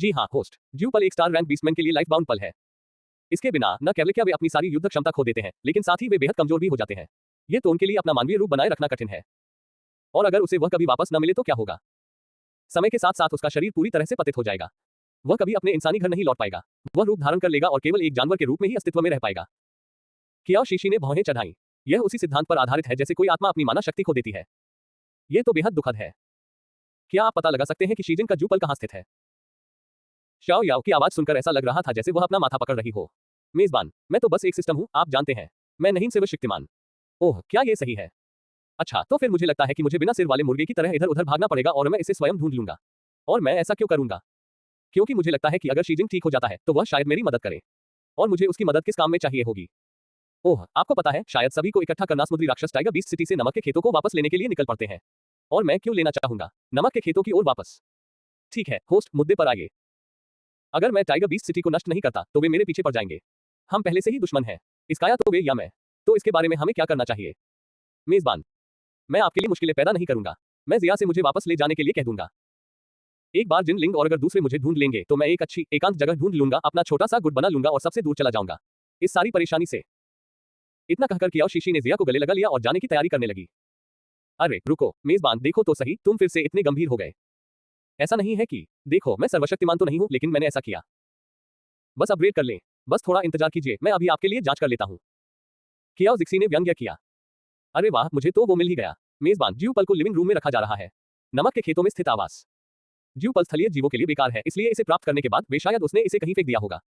जी हाँ होस्ट, ज्यूपल एक star rank beastman के लिए लाइफ बाउंड पल है। इसके बिना न केवल क्या वे अपनी सारी युद्ध क्षमता खो देते हैं, लेकिन साथ ही वे बेहद कमजोर भी हो जाते हैं। ये तो उनके लिए अपना मानवीय रूप बनाए रखना कठिन है। और अगर उसे वह कभी वापस न मिले तो क्या होगा? समय के साथ साथ उसका शरीर पूरी तरह से पतित हो जाएगा। वह कभी अपने इंसानी घर नहीं लौट पाएगा। वह रूप धारण कर लेगा और केवल एक जानवर के रूप में ही अस्तित्व में रह पाएगा। कियाओ शीशी ने भौहें चढ़ाई। यह उसी सिद्धांत पर आधारित है जैसे कोई आत्मा अपनी मानव शक्ति खो देती है। यह तो बेहद दुखद है। क्या आप पता लगा सकते हैं कि शीजिन का ज्यूपल कहाँ स्थित है? शाओ याओ की आवाज सुनकर ऐसा लग रहा था जैसे वह अपना माथा पकड़ रही हो। मेजबान, मैं तो बस एक सिस्टम हूँ, आप जानते हैं। मैं नहीं सिर्फ शक्तिमान। ओह, क्या ये सही है? अच्छा, तो फिर मुझे लगता है कि मुझे बिना सिर वाले मुर्गे की तरह इधर-उधर भागना पड़ेगा और मैं इसे स्वयं ढूंढ लूंगा। और मैं ऐसा क्यों करूंगा? क्योंकि मुझे लगता है कि अगर शीजिंग ठीक हो जाता है तो वह शायद मेरी मदद करे। और मुझे उसकी मदद किस काम में चाहिए होगी? ओह, आपको पता है, शायद सभी को इकट्ठा करना समुद्री राक्षस टाइगर बीस्ट सिटी से नमक के खेतों को वापस लेने के लिए निकल पड़ते हैं। और मैं क्यों लेना चाहूंगा नमक के खेतों की ओर वापस? ठीक है, होस्ट, मुद्दे पर आइए। अगर मैं टाइगर बीस्ट सिटी को नष्ट नहीं करता तो वे मेरे पीछे पड़ जाएंगे। हम पहले से ही दुश्मन हैं। इसका या तो वे या मैं। तो इसके बारे में हमें क्या करना चाहिए? मेजबान, मैं आपके लिए मुश्किलें पैदा नहीं करूंगा। मैं जिया से मुझे वापस ले जाने के लिए कह दूंगा। एक बार जिन लिंग और अगर दूसरे मुझे ढूंढ लेंगे तो मैं एक अच्छी एकांत जगह ढूंढ लूंगा, अपना छोटा सा गुट बना लूंगा और सबसे दूर चला जाऊंगा इस सारी परेशानी से। इतना कहकर कियाओ शीशी ने जिया को गले लगा लिया और जाने की तैयारी करने लगी। अरे रुको मेजबान, देखो तो सही, तुम फिर से इतने गंभीर हो गए। ऐसा नहीं है कि देखो, मैं सर्वशक्तिमान तो नहीं हूं, लेकिन मैंने ऐसा किया। बस अपग्रेड कर लें। बस थोड़ा इंतजार कीजिए, मैं अभी आपके लिए जांच कर लेता हूं। कियाओ जिक्सी ने व्यंग्य किया। अरे वाह, मुझे तो वो मिल ही गया। मेजबान, ज्यूपल को लिविंग रूम में रखा जा रहा है। नमक के खेतों में स्थित आवास। ज्यूपल स्थलीय जीवों के लिए बेकार है, इसलिए इसे प्राप्त करने के बाद वे शायद उसने इसे कहीं फेंक दिया होगा।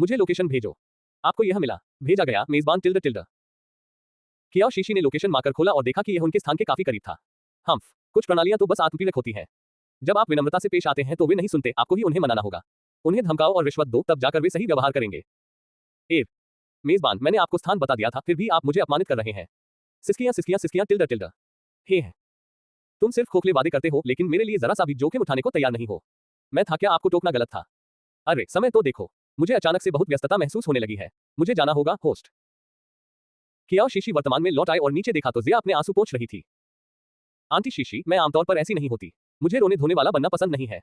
मुझे लोकेशन भेजो। आपको यह मिला? भेजा गया मेजबान टिल्ड टिल्ड। कियाओ शीशी ने लोकेशन मार्कर खोला और देखा कि यह उनके स्थान के काफी करीब था। हम्फ, कुछ प्रणालियां तो बस आत्मपीड़क होती हैं। जब आप विनम्रता से पेश आते हैं तो वे नहीं सुनते, आपको ही उन्हें मनाना होगा। उन्हें धमकाओ और रिश्वत दो, तब जाकर वे सही व्यवहार करेंगे। ए मेजबान, मैंने आपको स्थान बता दिया था, फिर भी आप मुझे अपमानित कर रहे हैं। सिस्कियां सिस्कियां सिस्कियां टिल्ड टिल्ड। हे, तुम सिर्फ खोखले वादे करते हो, लेकिन मेरे लिए जरा सा भी जोखिम उठाने को तैयार नहीं हो। मैं था क्या? आपको टोकना गलत था। अरे समय तो देखो, मुझे अचानक से बहुत व्यस्तता महसूस होने लगी है। मुझे जाना होगा होस्ट। कियाओ शीशी वर्तमान में लौट आए और नीचे देखा तो जिया अपने आंसू पोंछ रही थी। आंटी शीशी, मैं आमतौर पर ऐसी नहीं होती। मुझे रोने धोने वाला बनना पसंद नहीं है।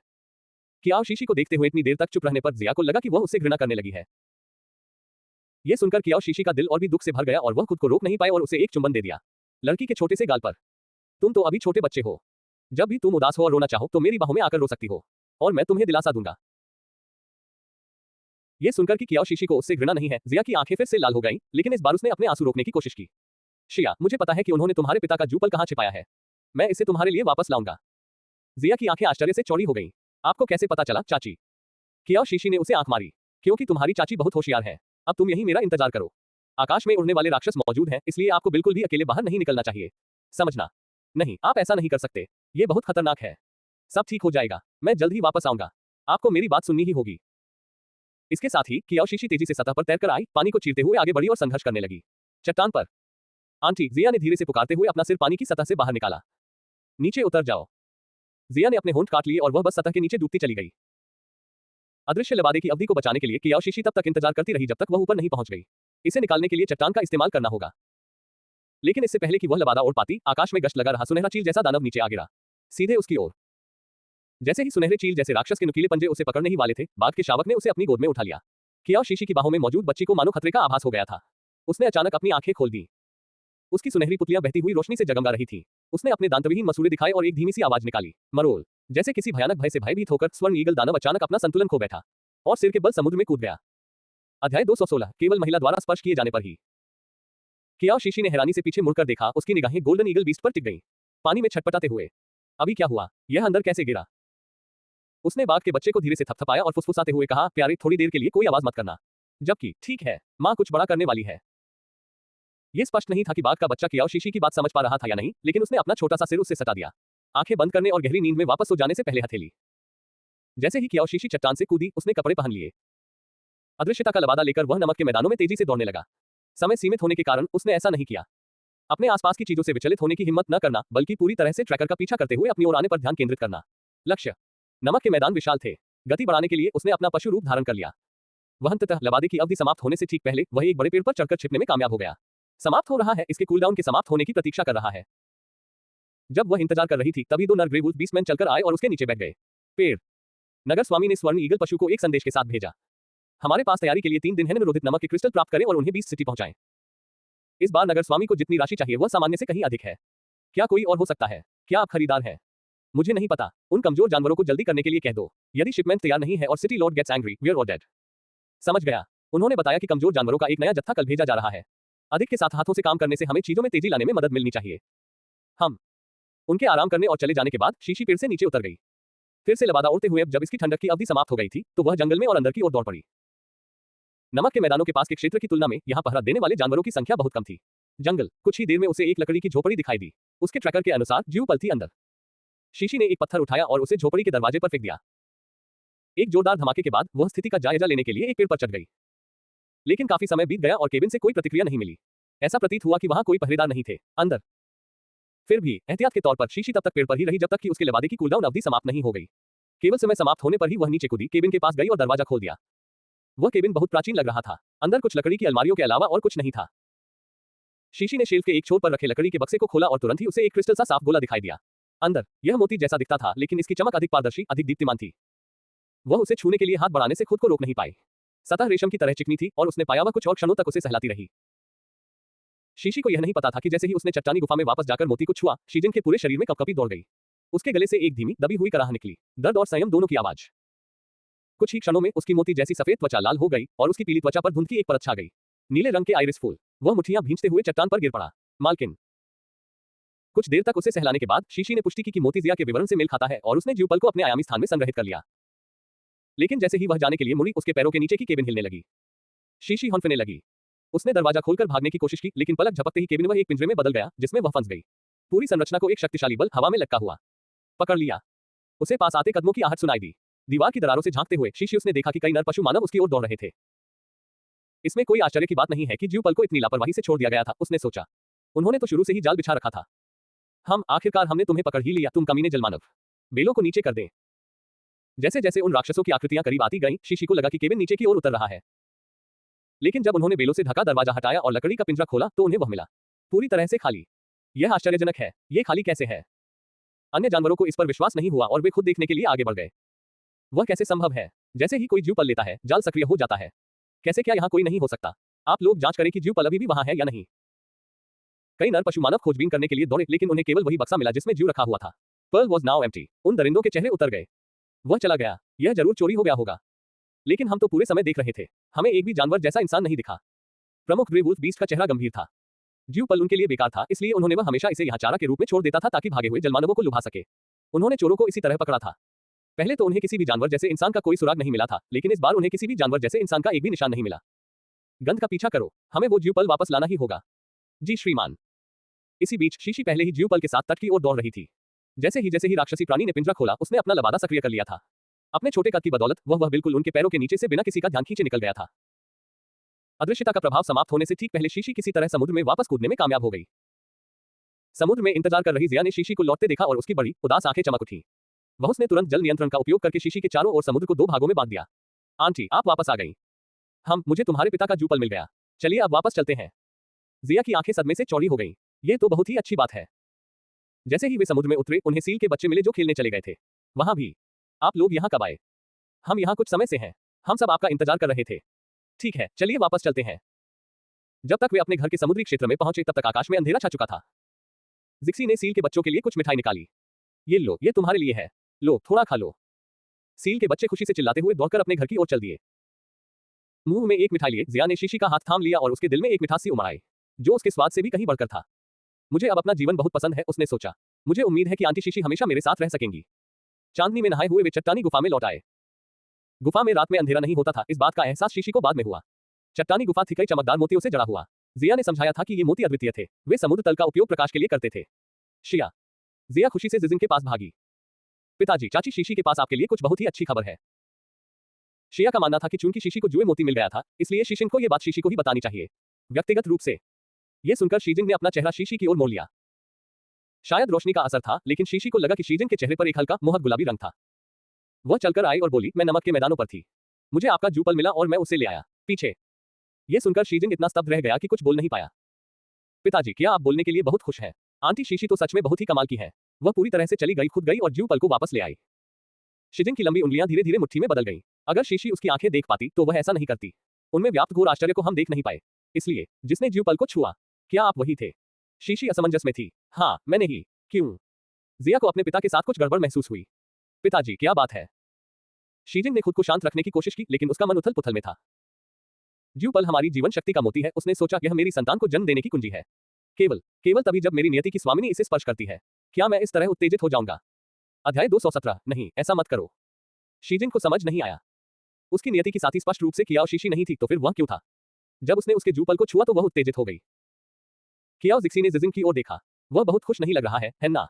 कियाओ शीशी को देखते हुए इतनी देर तक चुप रहने पर जिया को लगा कि वह उससे घृणा करने लगी है। यह सुनकर कियाओ शीशी का दिल और भी दुख से भर गया और वह खुद को रोक नहीं पाए और उसे एक चुंबन दे दिया, लड़की के छोटे से गाल पर। तुम तो अभी छोटे बच्चे हो। जब भी तुम उदास हो और रोना चाहो तो मेरी बाहों में आकर रो सकती हो, और मैं तुम्हें दिलासा दूंगा। यह सुनकर कि कियाओ शीशी को उससे घृणा नहीं है, जिया की आंखें फिर से लाल हो गईं, लेकिन इस बार उसने अपने आंसू रोकने की कोशिश की। शिया, मुझे पता है कि उन्होंने तुम्हारे पिता का जूपल कहां छिपाया है। मैं इसे तुम्हारे लिए वापस लाऊंगा। जिया की आंखें आश्चर्य से चौड़ी हो गईं। आपको कैसे पता चला चाची? कियाओ शीशी ने उसे आंख मारी। क्योंकि तुम्हारी चाची बहुत होशियार है। अब तुम यहीं मेरा इंतजार करो। आकाश में उड़ने वाले राक्षस मौजूद हैं, इसलिए आपको बिल्कुल भी अकेले बाहर नहीं निकलना चाहिए। समझना? नहीं, आप ऐसा नहीं कर सकते। ये बहुत खतरनाक है। सब ठीक हो जाएगा, मैं जल्द ही वापस आऊंगा। आपको मेरी बात सुननी ही होगी। इसके साथ ही कियाओ शीशी तेजी से सतह पर तैरकर आई, पानी को चीरते हुए आगे बढ़ी और संघर्ष करने लगी। चट्टान पर। आंटी, जिया ने धीरे से पुकारते हुए अपना सिर पानी की सतह से बाहर निकाला। नीचे उतर जाओ। जिया ने अपने होंठ काट लिए और वह बस सतह के नीचे डूबती चली गई। अदृश्य लबादे की अवधि को बचाने के लिए कियाओ शीशी तब तक इंतजार करती रही जब तक वह ऊपर नहीं पहुंच गई। इसे निकालने के लिए चट्टान का इस्तेमाल करना होगा। लेकिन इससे पहले कि वह लबादा ओढ़ पाती, आकाश में गश्त लगा रहा सुनहरा चील जैसा दानव नीचे आ गिरा, सीधे उसकी ओर। जैसे ही सुनहरे चील जैसे राक्षस के नुकीले पंजे उसे पकड़ने ही वाले थे, बाघ के शावक ने उसे अपनी गोद में उठा लिया। कियाओ शीशी की बाहों में मौजूद बच्ची को मानो खतरे का आभास हो गया था। उसने अचानक अपनी आंखें खोल दी। उसकी सुनहरी पुतलियां बहती हुई रोशनी से जगमगा रही थी। उसने अपने दांतविहीन मसूड़े दिखाए और एक धीमी सी आवाज निकाली, मरोल। जैसे किसी भयानक भय से भयभीत होकर स्वर्ण ईगल दानव अचानक अपना संतुलन खो बैठा और सिर के बल समुद्र में कूद गया। अध्याय 216, केवल महिला द्वारा स्पर्श किए जाने पर ही। कियाओ शीशी ने हैरानी से पीछे मुड़कर देखा, उसकी निगाहें गोल्डन ईगल बीस्ट पर टिक गईं, पानी में छटपटाते हुए। अभी क्या हुआ? यह अंदर कैसे गिरा? उसने बाघ के बच्चे को धीरे से थपथपाया और फुसफुसाते हुए कहा, प्यारे, थोड़ी देर के लिए कोई आवाज मत करना। जबकि ठीक है, मां कुछ बड़ा करने वाली है। यह स्पष्ट नहीं था कि बाघ का बच्चा कियाओ शीशी की बात समझ पा रहा था या नहीं, लेकिन उसने अपना छोटा सा सिर उससे सटा दिया, आंखें बंद करने और गहरी नींद में वापस सो जाने से पहले हथेली। जैसे ही कियाओ शीशी चट्टान से कूदी, उसने कपड़े पहन लिए। अदृश्यता का लबादा लेकर वह नमक के मैदानों में तेजी से दौड़ने लगा। समय सीमित होने के कारण उसने ऐसा नहीं किया। अपने आसपास की चीजों से विचलित होने की हिम्मत न करना, बल्कि पूरी तरह से ट्रैकर का पीछा करते हुए अपनी ओर आने पर ध्यान केंद्रित करना। लक्ष्य। नमक के मैदान विशाल थे। गति बढ़ाने के लिए उसने अपना पशु रूप धारण कर लिया। वह अंततः लबादे की अवधि समाप्त होने से ठीक पहले वह एक बड़े पेड़ पर चढ़कर छिपने में कामयाब हो गया। समाप्त हो रहा है, इसके कूलडाउन के समाप्त होने की प्रतीक्षा कर रहा है। जब वह इंतजार कर रही थी, तभी दो नर ग्रे वुल्फ बीस्टमैन चलकर आए और उसके नीचे बैठ गए। पेड़ नगर स्वामी ने स्वर्ण ईगल पशु को एक संदेश के साथ भेजा। हमारे पास तैयारी के लिए 3 दिन है, निम्नरोधित नमक के क्रिस्टल प्राप्त करें और उन्हें 20 सिटी पहुंचाएं। इस बार नगर स्वामी को जितनी राशि चाहिए वह सामान्य से कहीं अधिक है। क्या कोई और हो सकता है? क्या आप खरीदार हैं? मुझे नहीं पता। उन कमजोर जानवरों को जल्दी करने के लिए कह दो। यदि शिपमेंट तैयार नहीं है और city lord gets angry, we are all dead. समझ गया। उन्होंने बताया कि कमजोर जानवरों का एक नया जत्था कल भेजा जा रहा है। अधिक के साथ हाथों से काम करने से हमें चीजों में तेजी लाने में मदद मिलनी चाहिए। हम उनके आराम करने और चले जाने के बाद शीशी पेड़ से नीचे उतर गई। फिर से लबादा उड़ते हुए जब इसकी ठंडक की अवधि समाप्त हो गई थी तो वह जंगल में और अंदर की ओर दौड़ पड़ी। नमक के मैदानों के पास के क्षेत्र की तुलना में यहाँ पहरा देने वाले जानवरों की संख्या बहुत कम थी। जंगल कुछ ही देर में उसे एक लकड़ी की झोपड़ी दिखाई दी। उसके ट्रैकर के अनुसार ज्यू पल थी अंदर। शीशी ने एक पत्थर उठाया और उसे झोपड़ी के दरवाजे पर फेंक दिया। एक जोरदार धमाके के बाद वह स्थिति का जायजा लेने के लिए एक पेड़ पर चढ़ गई। लेकिन काफी समय बीत गया और केबिन से कोई प्रतिक्रिया नहीं मिली। ऐसा प्रतीत हुआ कि वहां कोई पहरेदार नहीं थे अंदर। फिर भी एहतियात के तौर पर शीशी तब तक पेड़ पर ही रही जब तक कि उसके लबादे की कूलडाउन अवधि समाप्त नहीं हो गई। केवल समय समाप्त होने पर ही वह नीचे कूदी, केबिन के पास गई और दरवाजा खोल दिया। वह केबिन बहुत प्राचीन लग रहा था। अंदर कुछ लकड़ी की अलमारियों के अलावा और कुछ नहीं था। शीशी ने शेल्फ के एक छोर पर रखे लकड़ी के बक्से को खोला और तुरंत ही उसे एक क्रिस्टल सा साफ गोला दिखाई दिया। अंदर यह मोती जैसा दिखता था, लेकिन इसकी चमक अधिक पारदर्शी, अधिक दीप्तिमान थी। वह उसे छूने के लिए हाथ बढ़ाने से खुद को रोक नहीं पाई। सतह रेशम की तरह चिकनी थी और उसने पाया वह कुछ और क्षणों तक उसे सहलाती रही। शीशी को यह नहीं पता था कि जैसे ही उसने चट्टानी गुफा में वापस जाकर मोती को छुआ, शीजिन के पूरे शरीर में कपकपी दौड़ गई। उसके गले से एक धीमी दबी हुई कराह निकली, दर्द और संयम दोनों की आवाज। कुछ ही क्षणों में उसकी मोती जैसी सफेद त्वचा लाल हो गई और उसकी पीली त्वचा पर धुंध की एक परत छा गई। नीले रंग के आइरिस फूल। वह मुठ्ठियां भींचते हुए चट्टान पर गिर पड़ा। मालकिन। कुछ देर तक उसे सहलाने के बाद शीशी ने पुष्टि की कि मोती जिया के विवरण से मेल खाता है और उसने ज्यूपल को अपने आयामी स्थान में संग्रहित कर लिया। लेकिन जैसे ही वह जाने के लिए मुड़ी, उसके पैरों के नीचे की केबिन हिलने लगी। शीशी हौंफने लगी। उसने दरवाजा खोलकर भागने की कोशिश की, लेकिन पलक झपकते ही केबिन वह एक पिंजरे में बदल गया जिसमें वह फंस गई। पूरी संरचना को एक शक्तिशाली बल हवा में लटका हुआ पकड़ लिया। उसे पास आते कदमों की आहट सुनाई दी। दीवार की दरारों से झांकते हुए शीशी उसने देखा कि कई नर पशु मानव उसकी ओर दौड़ रहे थे। इसमें कोई आश्चर्य की बात नहीं है कि ज्यूपल को इतनी लापरवाही से छोड़ दिया गया था, उसने सोचा। उन्होंने तो शुरू से ही जाल बिछा रखा था। आखिरकार हमने तुम्हें पकड़ ही लिया, तुम कमीने जलमानव। बेलों को नीचे कर दें। जैसे जैसे उन राक्षसों की आकृतियां करीब आती गईं, शीशी को लगा कि केबिन नीचे की ओर उतर रहा है। लेकिन जब उन्होंने बेलों से ढका दरवाजा हटाया और लकड़ी का पिंजरा खोला तो उन्हें वह मिला पूरी तरह से खाली। यह आश्चर्यजनक है, ये खाली कैसे है? अन्य जानवरों को इस पर विश्वास नहीं हुआ और वे खुद देखने के लिए आगे बढ़ गए। वह कैसे संभव है? जैसे ही कोई ज्यूपल लेता है, जाल सक्रिय हो जाता है। कैसे? क्या यहाँ कोई नहीं हो सकता? आप लोग जांच करें कि ज्यूपल अभी भी वहां है या नहीं। कई नर पशु मानव खोजबीन करने के लिए दौड़े, लेकिन उन्हें केवल वही बक्सा मिला जिसमें ज्यू रखा हुआ था। Pearl was now empty. उन दरिंदों के चेहरे उतर गए। वह चला गया। यह जरूर चोरी हो गया होगा। लेकिन हम तो पूरे समय देख रहे थे, हमें एक भी जानवर जैसा इंसान नहीं दिखा। प्रमुख ग्रे वुल्फ बीस्ट का चेहरा गंभीर था। ज्यूपल उनके लिए बेकार था, इसलिए उन्होंने वह हमेशा इसे यहाँ चारा के रूप में छोड़ देता था ताकि भागे हुए जलमानवों को लुभा सके। उन्होंने चोरों को इसी तरह पकड़ा था। पहले तो उन्हें किसी भी जानवर जैसे इंसान का कोई सुराग नहीं मिला था, लेकिन इस बार उन्हें किसी भी जानवर जैसे इंसान का एक भी निशान नहीं मिला। गंध का पीछा करो, हमें वो ज्यूपल वापस लाना ही होगा। जी श्रीमान। इसी बीच शीशी पहले ही ज्यूपल के साथ तट की ओर दौड़ रही थी। जैसे ही राक्षसी प्राणी ने पिंजरा खोला, उसने अपना लबादा सक्रिय कर लिया था। अपने छोटे कद की बदौलत वह बिल्कुल उनके पैरों के नीचे से बिना किसी का ध्यान खींचे निकल गया था। अदृश्यता का प्रभाव समाप्त होने से ठीक पहले शीशी किसी तरह समुद्र में वापस कूदने में कामयाब हो गई। समुद्र में इंतजार कर रही जिया ने शीशी को लौटते देखा और उसकी बड़ी उदास आंखें चमक उठी। वह उसने तुरंत जल नियंत्रण का उपयोग करके शीशी के चारों ओर समुद्र को 2 भागों में बांट दिया। आंटी, आप वापस आ गई। मुझे तुम्हारे पिता का ज्यूपल मिल गया। चलिए अब वापस चलते हैं। जिया की आंखें सदमे से चौड़ी हो गईं। ये तो बहुत ही अच्छी बात है। जैसे ही वे समुद्र में उतरे, उन्हें सील के बच्चे मिले जो खेलने चले गए थे। वहां भी। आप लोग यहाँ कब आए? हम यहाँ कुछ समय से हैं। हम सब आपका इंतजार कर रहे थे। ठीक है, चलिए वापस चलते हैं। जब तक वे अपने घर के समुद्री क्षेत्र में पहुंचे तब तक आकाश में अंधेरा छा चुका था। जिक्सी ने सील के बच्चों के लिए कुछ मिठाई निकाली। ये लो, ये तुम्हारे लिए है। लो, थोड़ा खा लो। सील के बच्चे खुशी से चिल्लाते हुए दौड़कर अपने घर की ओर चल दिए। मुंह में एक मिठाई लिए जिया ने शीशी का हाथ थाम लिया और उसके दिल में एक मिठास सी उमड़ आई, जो उसके स्वाद से भी कहीं बढ़कर था। मुझे अब अपना जीवन बहुत पसंद है, उसने सोचा। मुझे उम्मीद है कि आंटी शीशी हमेशा मेरे साथ रह सकेंगी। चांदनी में नहाए हुए वे चट्टानी गुफा में लौट आए। गुफा में रात में अंधेरा नहीं होता था, इस बात का एहसास शीशी को बाद में हुआ। चट्टानी गुफा थी कई चमकदार मोतियों से जड़ा हुआ। जिया ने समझाया था कि ये मोती अद्वितीय थे। वे समुद्र तल का उपयोग प्रकाश के लिए करते थे। शिया। जिया खुशी से जिजिन के पास भागी। पिताजी, चाची, शीशी के पास आपके लिए कुछ बहुत ही अच्छी खबर है। शिया का मानना था कि चूंकि शीशी को जुए मोती मिल गया था, इसलिए शीशिन को यह बात शीशी को ही बतानी चाहिए, व्यक्तिगत रूप से। यह सुनकर शीजिन ने अपना चेहरा शीशी की ओर मोड़ लिया। शायद रोशनी का असर था, लेकिन शीशी को लगा कि शीजिन के चेहरे पर एक हल्का मोहक गुलाबी रंग था। वह चलकर आई और बोली, मैं नमक के मैदानों पर थी। मुझे आपका ज्यूपल मिला और मैं उसे ले आया। पीछे। यह सुनकर शीजिन इतना स्तब्ध रह गया कि कुछ बोल नहीं पाया। पिताजी, क्या आप बोलने के लिए बहुत खुश हैं? आंटी शीशी तो सच में बहुत ही कमाल की है। वह पूरी तरह से चली गई, खुद गई और ज्यूपल को वापस ले आई। शिजिंग की लंबी उंगलियां धीरे धीरे मुट्ठी में बदल गईं। अगर शीशी उसकी आंखें देख पाती तो वह ऐसा नहीं करती। उनमें व्याप्त घोर आश्चर्य को हम देख नहीं पाए। इसलिए जिसने ज्यूपल को छुआ, क्या आप वही थे? शीशी असमंजस में थी। हाँ, मैंने ही। क्यों? जिया को अपने पिता के साथ कुछ गड़बड़ महसूस हुई। पिताजी, क्या बात है? शीजिंग ने खुद को शांत रखने की कोशिश की, लेकिन उसका मन उथल पुथल में था। ज्यूपल हमारी जीवन शक्ति का मोती है, उसने सोचा, यह मेरी संतान को जन्म देने की कुंजी है। केवल केवल तभी जब मेरी नियति की स्वामिनी इसे स्पर्श करती है। क्या मैं इस तरह उत्तेजित हो जाऊंगा? अध्याय 217। नहीं, ऐसा मत करो। शीजिंग को समझ नहीं आया। उसकी नियति की साथी स्पष्ट रूप से कियाओ शीशी नहीं थी, तो फिर वह क्यों था? जब उसने उसके ज्यूपल को छुआ तो वह उत्तेजित हो गई। कियाओ जिक्सी ने जिजिंग की ओर देखा। वह बहुत खुश नहीं लग रहा है ना?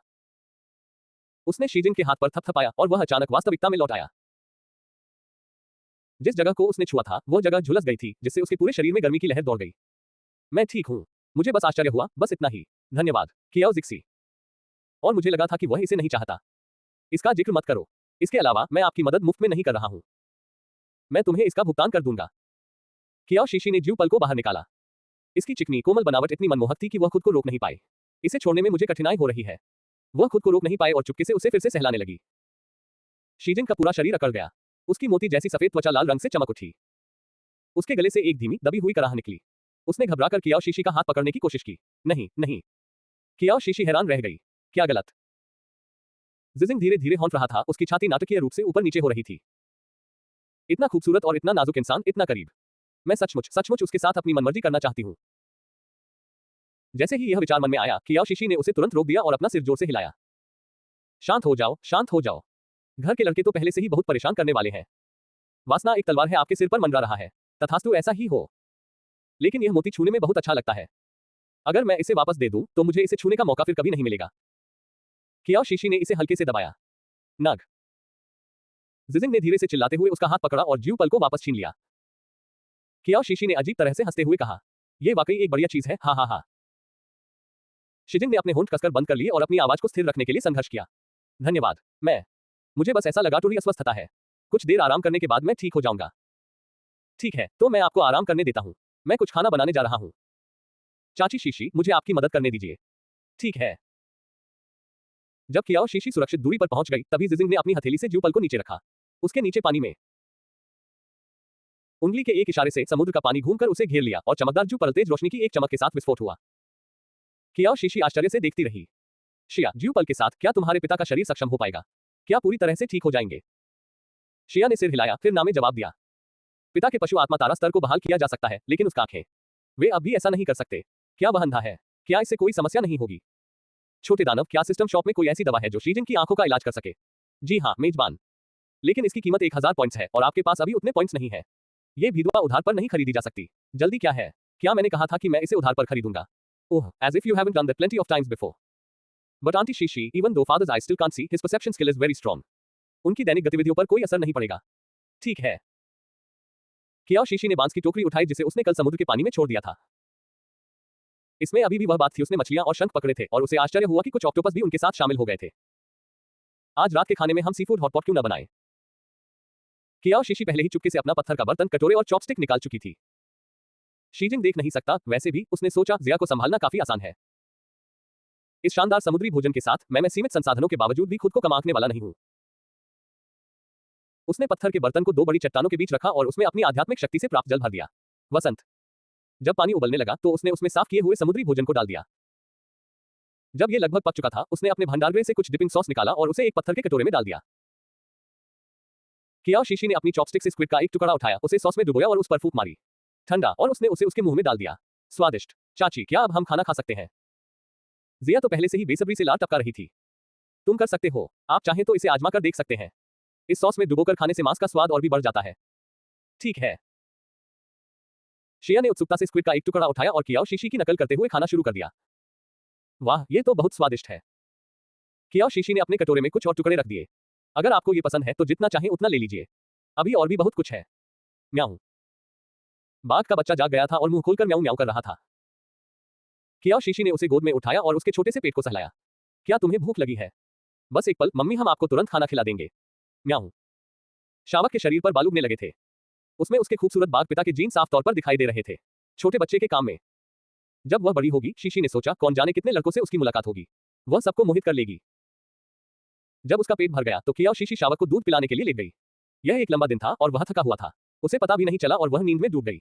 उसने शीजिंग के हाथ पर थपथपाया और वह अचानक वास्तविकता में लौट आया। जिस जगह को उसने छुआ था, वह जगह झुलस गई थी, जिससे उसके पूरे शरीर में गर्मी की लहर दौड़ गई। मैं ठीक हूं। मुझे बस आश्चर्य हुआ, बस इतना ही। धन्यवाद, कियाओ जिक्सी। और मुझे लगा था कि वह इसे नहीं चाहता। इसका जिक्र मत करो। इसके अलावा मैं आपकी मदद मुफ्त में नहीं कर रहा हूं। मैं तुम्हें इसका भुगतान कर दूंगा। कियाओ शीशी ने ज्यूपल को बाहर निकाला। इसकी चिकनी कोमल बनावट इतनी मनमोहक थी कि वह खुद को रोक नहीं पाई। इसे छोड़ने में मुझे कठिनाई हो रही है। वह खुद को रोक नहीं पाए और चुपके से उसे फिर से सहलाने लगी। शीजिंग का पूरा शरीर अकड़ गया। उसकी मोती जैसी सफेद त्वचा लाल रंग से चमक उठी। उसके गले से एक धीमी दबी हुई कराह निकली। उसने घबराकर कियाओ शीशी का हाथ पकड़ने की कोशिश की। नहीं, नहीं। कियाओ शीशी हैरान रह गई। क्या गलत? जिजिंग धीरे धीरे हौंट रहा था, उसकी छाती नाटकीय रूप से ऊपर नीचे हो रही थी। इतना खूबसूरत और इतना नाजुक इंसान, इतना करीब। मैं सचमुच सचमुच उसके साथ अपनी मनमर्जी करना चाहती हूँ। जैसे ही यह विचार मन में आया, कियाओ शीशी ने उसे तुरंत रोक दिया और अपना सिर जोर से हिलाया। शांत हो जाओ, शांत हो जाओ। घर के लड़के तो पहले से ही बहुत परेशान करने वाले हैं। वासना एक तलवार है, आपके सिर पर मंडरा रहा है। तथास्तु ऐसा ही हो। लेकिन यह मोती छूने में बहुत अच्छा लगता है। अगर मैं इसे वापस दे दूं, तो मुझे इसे छूने का मौका फिर कभी नहीं मिलेगा। कियाओ शीशी ने इसे हल्के से दबाया। नग। जिजिंग ने धीरे से चिल्लाते हुए उसका हाथ पकड़ा और ज्यूपल को वापस छीन लिया। कियाओ शीशी ने अजीब तरह से हंसते हुए कहा, यह वाकई एक बढ़िया चीज है, हा हा हा। शिजिंग ने अपने होंठ कसकर बंद कर लिए और अपनी आवाज को स्थिर रखने के लिए संघर्ष किया। धन्यवाद। मुझे बस ऐसा लगा, थोड़ी अस्वस्थता है। कुछ देर आराम करने के बाद मैं ठीक हो जाऊंगा। ठीक है, तो मैं आपको आराम करने देता हूं। मैं कुछ खाना बनाने जा रहा हूं। चाची शीशी, मुझे आपकी मदद करने दीजिए। ठीक है। जब कियाओ शीशी सुरक्षित दूरी पर पहुंच गई, तभी जिजिंग ने अपनी हथेली से ज्यूपल को नीचे रखा। उसके नीचे पानी में उंगली के एक इशारे से समुद्र का पानी घूमकर उसे घेर लिया और चमकदार ज्यूपल तेज रोशनी की एक चमक के साथ विस्फोट हुआ। कियाओ शीशी आश्चर्य से देखती रही। शिया, ज्यूपल के साथ क्या तुम्हारे पिता का शरीर सक्षम हो पाएगा? क्या पूरी तरह से ठीक हो जाएंगे? शिया ने सिर हिलाया, फिर ना में जवाब दिया। पिता के पशु आत्मा तारा स्तर को बहाल किया जा सकता है, लेकिन उसका आंखें, वे अब भी ऐसा नहीं कर सकते। क्या वह अंधा है? क्या इससे कोई समस्या नहीं होगी? छोटे दानव, क्या सिस्टम शॉप में कोई ऐसी दवा है जो शीजिंग की आंखों का इलाज कर सके? जी हाँ, मेजबान। लेकिन इसकी कीमत 1000 पॉइंट्स है और आपके पास अभी उतने पॉइंट्स नहीं है। ये विधवा उधार पर नहीं खरीदी जा सकती। जल्दी क्या है? क्या मैंने कहा था कि मैं इसे उधार पर खरीदूंगा? ओह, as if you haven't done that plenty of times before. But Auntie Shishi, even though father's eyes still can't see, his perception skill is very strong. उनकी दैनिक गतिविधियों पर कोई असर नहीं पड़ेगा। ठीक है। कियाओ शीशी ने बांस की टोकरी उठाई जिसे उसने कल समुद्र के पानी में छोड़ दिया था। इसमें अभी भी वह बात थी, उसने मछलियां और शंख पकड़े थे और उसे आश्चर्य हुआ कि कुछ ऑक्टोपस भी उनके साथ शामिल हो गए थे। आज रात के खाने में हम सीफूड हॉटपॉट क्यों न बनाएं? कियाओ शीशी पहले ही चुपके से अपना पत्थर का बर्तन, कटोरे और चॉपस्टिक निकाल चुकी थी। शीजिंग देख नहीं सकता, वैसे भी उसने सोचा जिया को संभालना काफी आसान है। इस शानदार समुद्री भोजन के साथ मैं सीमित संसाधनों के बावजूद भी खुद को कम आंकने वाला नहीं हूं। उसने पत्थर के बर्तन को दो बड़ी चट्टानों के बीच रखा और उसमें अपनी आध्यात्मिक शक्ति से प्राप्त जल भर दिया। वसंत। जब पानी उबलने लगा तो उसने उसमें साफ किए हुए समुद्री भोजन को डाल दिया। जब यह लगभग पक चुका था, उसने अपने भंडारगृह से कुछ डिपिंग सॉस निकाला और उसे एक पत्थर के कटोरे में डाल दिया। कियाओ शीशी ने अपनी चॉपस्टिक से स्क्विड का एक टुकड़ा उठाया, उसे सॉस में डुबोया और उस पर फूंक मारी। ठंडा, और उसने उसे उसके मुंह में डाल दिया। स्वादिष्ट। चाची, क्या अब हम खाना खा सकते हैं? जिया तो पहले से ही बेसब्री से लार टपका रही थी। तुम कर सकते हो, आप चाहें तो इसे आजमा कर देख सकते हैं। इस सॉस में डुबोकर खाने से मांस का स्वाद और भी बढ़ जाता है। ठीक है। शिया ने उत्सुकता से स्क्विड का एक टुकड़ा उठाया और कियाओ शीशी की नकल करते हुए खाना शुरू कर दिया। वाह, ये तो बहुत स्वादिष्ट है। कियाओ शीशी ने अपने कटोरे में कुछ और टुकड़े रख दिए। अगर आपको ये पसंद है तो जितना चाहें उतना ले लीजिए। अभी और भी बहुत कुछ है। म्याऊं। बाघ का बच्चा जाग गया था और मुंह खोलकर म्याऊं म्याऊं कर रहा था। कियाओ शीशी ने उसे गोद में उठाया और उसके छोटे से पेट को सहलाया। क्या तुम्हें भूख लगी है? बस एक पल मम्मी, हम आपको तुरंत खाना खिला देंगे। म्याऊं। शावक के शरीर पर बाल उगने लगे थे। उसमें उसके खूबसूरत बाघ पिता के जीन साफ तौर पर दिखाई दे रहे थे। छोटे बच्चे के काम में। जब वह बड़ी होगी, शीशी ने सोचा, कौन जाने कितने लड़कों से उसकी मुलाकात होगी। वह सबको मोहित कर लेगी। जब उसका पेट भर गया तो कियाओ शीशी शावक को दूध पिलाने के लिए ले गई। यह एक लंबा दिन था और वह थका हुआ था। उसे पता भी नहीं चला और वह नींद में डूब गई।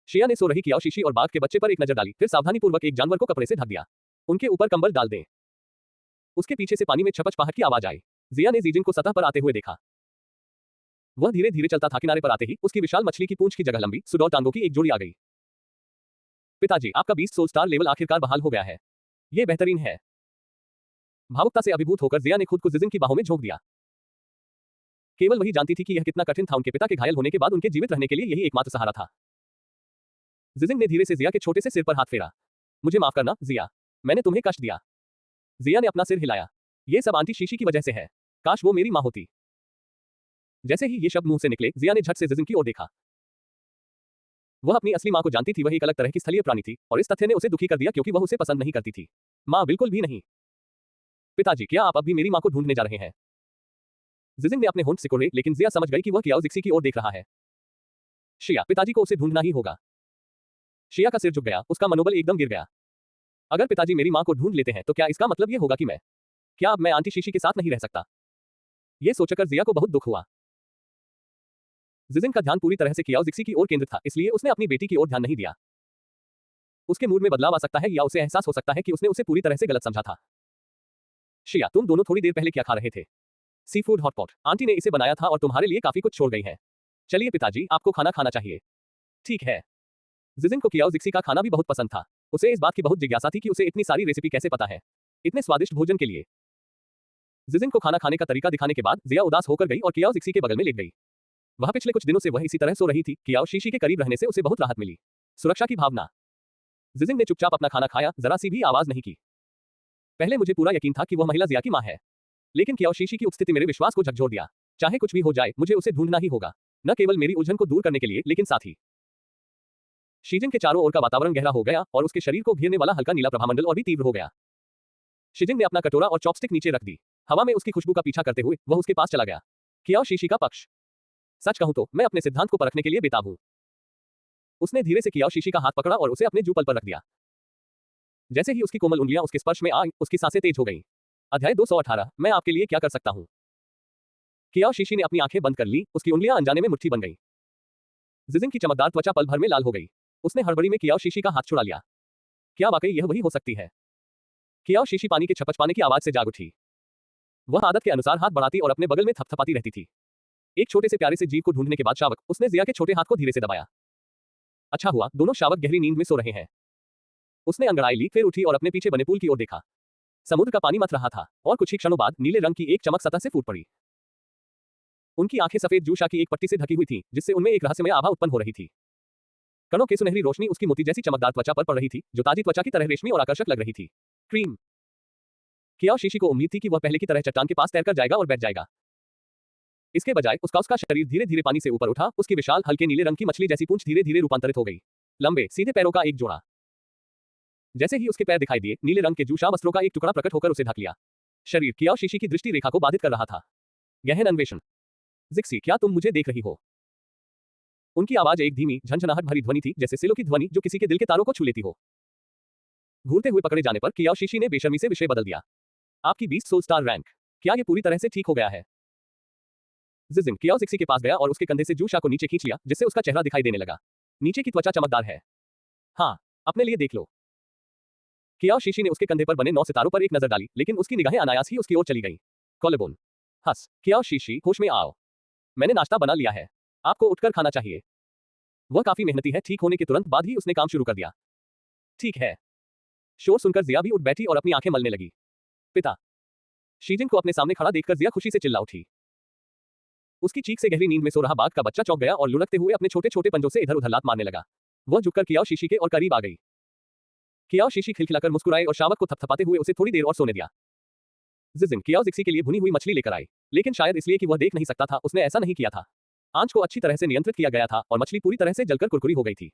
शिया ने सो रही कियाओ शीशी और बाघ के बच्चे पर एक नजर डाली, फिर सावधानीपूर्वक एक जानवर को कपड़े से ढक दिया। उनके ऊपर कंबल डाल दें। उसके पीछे से पानी में छपछपाहट की आवाज आई। जिया ने जीजिन को सतह पर आते हुए देखा। वह धीरे धीरे चलता था। किनारे पर आते ही उसकी विशाल मछली की पूंछ की जगह लंबी सुडौल टांगों की एक जोड़ी आ गई। पिताजी, आपका 20 सोल स्टार लेवल आखिरकार बहाल हो गया है। यह बेहतरीन है। भावुकता से अभिभूत होकर जिया ने खुद को जिजिन की बाहों में झोंक दिया। केवल वही जानती थी कि यह कितना कठिन था। उनके पिता के घायल होने के बाद उनके जीवित रहने के लिए यही एकमात्र सहारा था। जिजिन ने धीरे से जिया के छोटे से सिर पर हाथ फेरा। मुझे माफ करना जिया, मैंने तुम्हें कष्ट दिया। जिया ने अपना सिर हिलाया। यह सब आंटी शीशी की वजह से है। काश वो मेरी मां होती। जैसे ही ये शब्द मुंह से निकले जिया ने झट से जिजिन की ओर देखा। वह अपनी असली मां को जानती थी। वह एक अलग तरह की स्थलीय प्राणी थी और इस तथ्य ने उसे दुखी कर दिया क्योंकि वह उसे पसंद नहीं करती थी। मां बिल्कुल भी नहीं। पिताजी, क्या आप अब भी मेरी मां को ढूंढने जा रहे हैं? जिजिन ने अपने होंठ सिकोड़े, लेकिन जिया समझ गई कि वह कियाओ जिक्सी की ओर देख रहा है। शिया, पिताजी को उसे ढूंढना ही होगा। शिया का सिर झुक गया, उसका मनोबल एकदम गिर गया। अगर पिताजी मेरी मां को ढूंढ लेते हैं तो क्या इसका मतलब यह होगा कि क्या अब मैं आंटी शीशी के साथ नहीं रह सकता? यह सोचकर जिया को बहुत दुख हुआ। जिजिन का ध्यान पूरी तरह से कियाओ जिक्सी की ओर केंद्रित था, इसलिए उसने अपनी बेटी की ओर ध्यान नहीं दिया। उसके मूड में बदलाव आ सकता है या उसे एहसास हो सकता है कि उसने उसे पूरी तरह से गलत समझा था। शिया, तुम दोनों थोड़ी देर पहले क्या खा रहे थे? Sea food hotpot. आंटी ने इसे बनाया था और तुम्हारे लिए काफी कुछ छोड़ गई है। चलिए पिताजी, आपको खाना खाना चाहिए। ठीक है। जिजिन को कियाओ जिक्सी का खाना भी बहुत पसंद था। उसे इस बात की बहुत जिज्ञासा थी कि उसे इतनी सारी रेसिपी कैसे पता है, इतने स्वादिष्ट भोजन के लिए। जिजिन को खाना खाने का तरीका दिखाने के बाद जिया उदास होकर गई और कियाओ जिक्सी के बगल में लेट गई। वह पिछले कुछ दिनों से वह इसी तरह सो रही थी। कियाओ शीशी के करीब रहने से उसे बहुत राहत मिली। सुरक्षा की भावना। जिजिन ने चुपचाप अपना खाना खाया, जरा सी भी आवाज नहीं की। पहले मुझे पूरा यकीन था कि वह महिला जिया की मां है, लेकिन कियाओ शीशी की उपस्थिति मेरे विश्वास को झकझोर दिया। चाहे कुछ भी हो जाए, मुझे उसे ढूंढना ही होगा, न केवल मेरी उलझन को दूर करने के लिए, लेकिन साथ ही। शीजिन के चारों ओर का वातावरण गहरा हो गया और उसके शरीर को घेरने वाला हल्का नीला प्रभामंडल और भी तीव्र हो गया। शीजिन ने अपना कटोरा और चॉपस्टिक नीचे रख दी। हवा में उसकी खुशबू का पीछा करते हुए वह उसके पास चला गया। कियाओ शीशी का पक्ष। सच कहूं तो मैं अपने सिद्धांत को परखने के लिए बेताब हूं। उसने धीरे से कियाओ शीशी का हाथ पकड़ा और उसे अपने जूपल पर रख दिया। जैसे ही उसकी कोमल उंगलियां उसके स्पर्श में आई, उसकी सांसें तेज हो गईं। अध्याय 218, मैं आपके लिए क्या कर सकता हूं? कियाओ शीशी ने अपनी आंखें बंद कर ली, उसकी उंगलियां अनजाने में मुट्ठी बन गईं। जिजिन की चमकदार त्वचा पल भर में लाल हो गई। उसने हड़बड़ी में कियाओ शीशी का हाथ छुड़ा लिया। क्या वाकई यह वही हो सकती है? कियाओ शीशी पानी के छपछपाने की आवाज से जाग उठी। वह आदत के अनुसार हाथ बढ़ाती और अपने बगल में थपथपाती रहती थी। एक छोटे से प्यारे से जीव को ढूंढने के बाद शावक, उसने जिया के छोटे हाथ को धीरे से दबाया। अच्छा हुआ, दोनों शावक गहरी नींद में सो रहे हैं। उसने अंगड़ाई ली, फिर उठी और अपने पीछे बने पुल की ओर देखा। समुद्र का पानी मथ रहा था और कुछ ही क्षणों बाद नीले रंग की एक चमक सतह से फूट पड़ी। उनकी आंखें सफेद जूशा की एक पट्टी से ढकी हुई थीं, जिससे उनमें एक रहस्यमय आभा उत्पन्न हो रही थी। कणों की सुनहरी रोशनी उसकी मोती जैसी चमकदार त्वचा पर पड़ रही थी, जो ताजी त्वचा की तरह रेशमी और आकर्षक लग रही थी। क्रीम। कियाओ शीशी को उम्मीद थी कि वह पहले की तरह चट्टान के पास तैरकर जाएगा और बैठ जाएगा। इसके बजाय उसका शरीर धीरे धीरे पानी से ऊपर उठा। उसकी विशाल हल्के नीले रंग की मछली जैसी पूंछ धीरे धीरे रूपांतरित हो गई। लंबे सीधे पैरों का एक जोड़ा। जैसे ही उसके पैर दिखाई दिए, नीले रंग के जूशा वस्त्रों का एक टुकड़ा प्रकट होकर उसे ढक लिया। शरीर कियाओ शीशी की दृष्टि रेखा को बाधित कर रहा था। गहन अन्वेषण। जिक्सी, क्या तुम मुझे देख रही हो? उनकी आवाज एक धीमी, झंझनाहट भरी ध्वनि थी, जैसे सिलों की ध्वनि जो किसी के दिल के तारों को छू लेती हो। घूरते हुए पकड़े जाने पर कियाओ शीशी ने बेशर्मी से विषय बदल दिया। आपकी 20 सोल स्टार रैंक। क्या ये पूरी तरह से ठीक हो गया है? जिजिन कियाओ जिक्सी के पास गया और उसके कंधे से जूशा को नीचे खींच लिया, जिससे उसका चेहरा दिखाई देने लगा। नीचे की त्वचा चमकदार है। हाँ, अपने लिए देख लो। कियाओ शीशी ने उसके कंधे पर बने 9 सितारों पर एक नजर डाली, लेकिन उसकी निगाहें अनायास ही उसकी ओर चली गईं। कॉलेबोन। हंस। कियाओ शीशी, होश में आओ। मैंने नाश्ता बना लिया है। आपको उठकर खाना चाहिए। वह काफी मेहनती है। ठीक होने के तुरंत बाद ही उसने काम शुरू कर दिया। ठीक है। शोर सुनकर जिया भी उठ बैठी और अपनी आंखें मलने लगी। पिता। शीजिन को अपने सामने खड़ा देखकर जिया खुशी से चिल्ला उठी। उसकी चीख से गहरी नींद में सो रहा बाघ का बच्चा चौंक गया और लुढ़कते हुए अपने छोटे छोटे पंजों से इधर उधर लात मारने लगा। वह झुककर कियाओ शीशी के और करीब आ गई। कियाओ शीशी खिलखिलाकर मुस्कुराए और शावक को थपथपाते हुए उसे थोड़ी देर और सोने दिया। जिजिन कियाओ जिक्सी के लिए भुनी हुई मछली लेकर आई, लेकिन शायद इसलिए कि वह देख नहीं सकता था, उसने ऐसा नहीं किया था। आंच को अच्छी तरह से नियंत्रित किया गया था और मछली पूरी तरह से जलकर कुरकुरी हो गई थी।